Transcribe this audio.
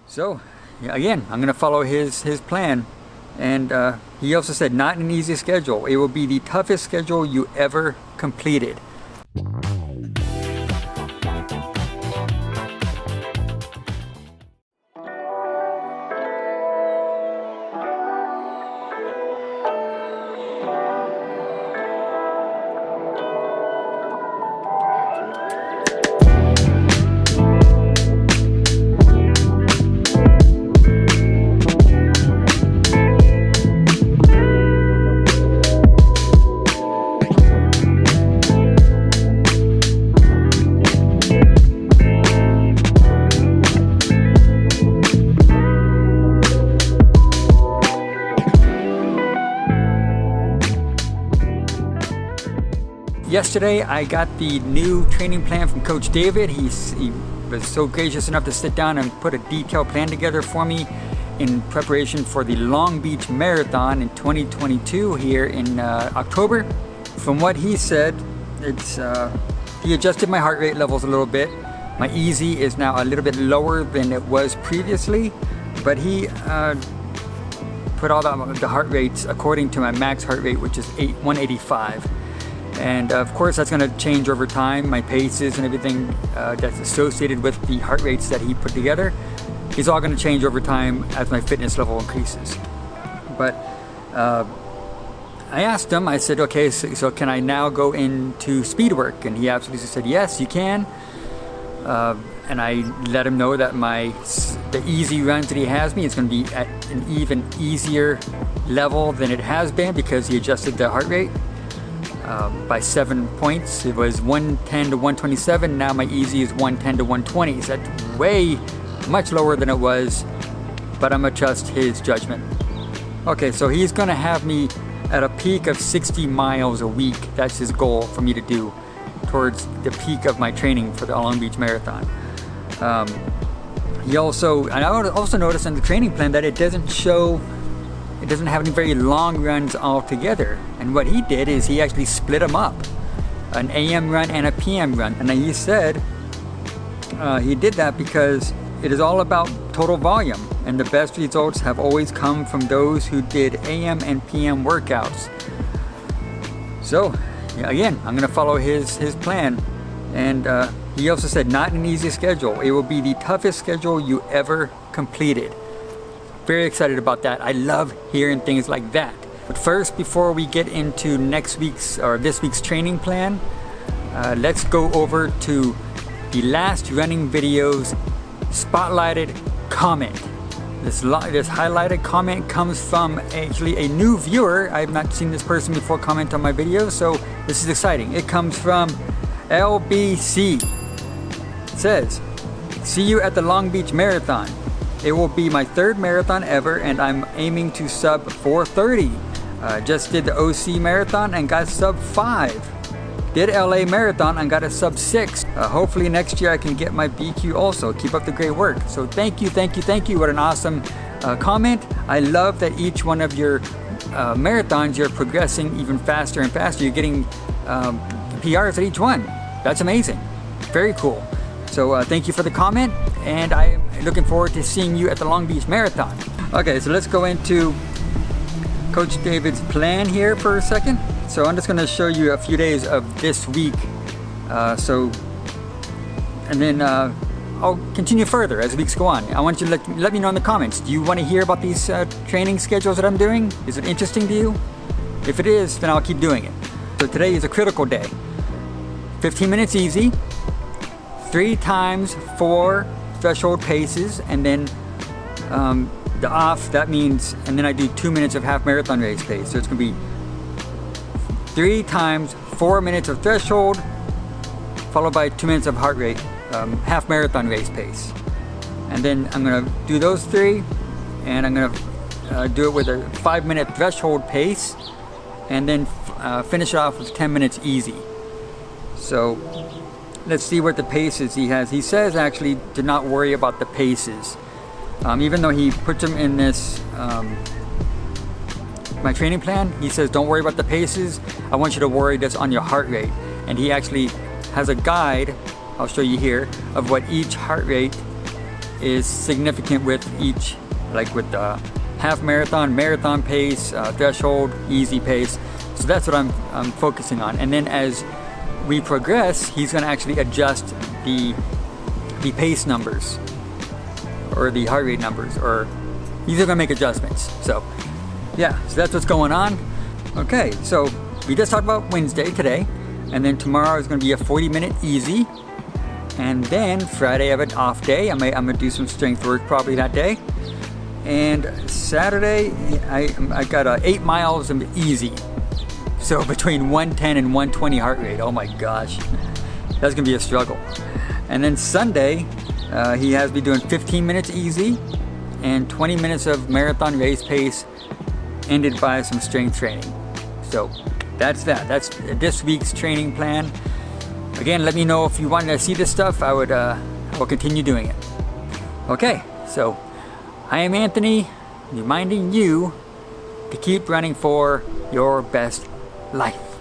So again, I'm gonna follow his plan, and he also said not an easy schedule. It will be the toughest schedule you ever completed. Yesterday, I got the new training plan from Coach David. He was so gracious enough to sit down and put a detailed plan together for me in preparation for the Long Beach Marathon in 2022 here in October. From what he said, he adjusted my heart rate levels a little bit. My easy is now a little bit lower than it was previously, but he put all the heart rates according to my max heart rate, which is 185. And of course that's going to change over time. My paces and everything that's associated with the heart rates that he put together is all going to change over time as my fitness level increases. But I asked him, I said, okay, so can I now go into speed work? And he absolutely said, yes, you can. And I let him know that the easy runs that he has me is going to be at an even easier level than it has been, because he adjusted the heart rate by 7 points. It was 110 to 127. Now my easy is 110 to 120. So that's way much lower than it was, but I'm gonna trust his judgment. Okay, so he's gonna have me at a peak of 60 miles a week. That's his goal for me to do towards the peak of my training for the Long Beach Marathon. I also noticed in the training plan that it doesn't have any very long runs altogether. And what he did is he actually split them up, an AM run and a PM run. And he said he did that because it is all about total volume, and the best results have always come from those who did AM and PM workouts. So again, I'm gonna follow his plan. And he also said not an easy schedule. It will be the toughest schedule you ever completed. Very excited about that. I love hearing things like that. But first, before we get into this week's training plan, let's go over to the last running video's spotlighted comment. This highlighted comment comes from actually a new viewer. I've not seen this person before comment on my videos, so this is exciting. It comes from LBC. It says, "See you at the Long Beach Marathon. It will be my 3rd marathon ever, and I'm aiming to sub 4:30. Just did the OC Marathon and got sub 5. Did LA Marathon and got a sub 6. Hopefully next year I can get my BQ also. Keep up the great work." So thank you. What an awesome comment. I love that each one of your marathons, you're progressing even faster and faster. You're getting PRs at each one. That's amazing. Very cool. So thank you for the comment, and I'm looking forward to seeing you at the Long Beach Marathon. Okay, so let's go into Coach David's plan here for a second. So I'm just going to show you a few days of this week. And then I'll continue further as weeks go on. I want you to let me know in the comments. Do you want to hear about these training schedules that I'm doing? Is it interesting to you? If it is, then I'll keep doing it. So today is a critical day. 15 minutes easy, 3 times 4 threshold paces, and then the off, that means, and then I do 2 minutes of half marathon race pace. So it's gonna be 3 times 4 minutes of threshold, followed by 2 minutes of heart rate, half marathon race pace. And then I'm gonna do those 3, and I'm gonna do it with a 5-minute threshold pace, and then finish it off with 10 minutes easy. So let's see what the paces he has. He says actually to not worry about the paces. Even though he puts them in this my training plan, he says don't worry about the paces. I want you to worry just on your heart rate. And he actually has a guide, I'll show you here, of what each heart rate is significant with each, like with the half marathon, marathon pace, threshold, easy pace. So that's what I'm focusing on. And then as we progress, he's going to actually adjust the pace numbers or the heart rate numbers, or he's going to make adjustments. So yeah, so that's what's going on. Okay, so we just talked about Wednesday today, and then tomorrow is going to be a 40-minute easy, and then Friday I have an off day. I'm gonna do some strength work probably that day, and Saturday I got 8 miles of easy, so between 110 and 120 heart rate. Oh my gosh, that's gonna be a struggle. And then Sunday he has me doing 15 minutes easy and 20 minutes of marathon race pace, ended by some strength training. So that's this week's training plan. Again, let me know if you want to see this stuff. I will continue doing it. Okay, so I am Anthony, reminding you to keep running for your best life.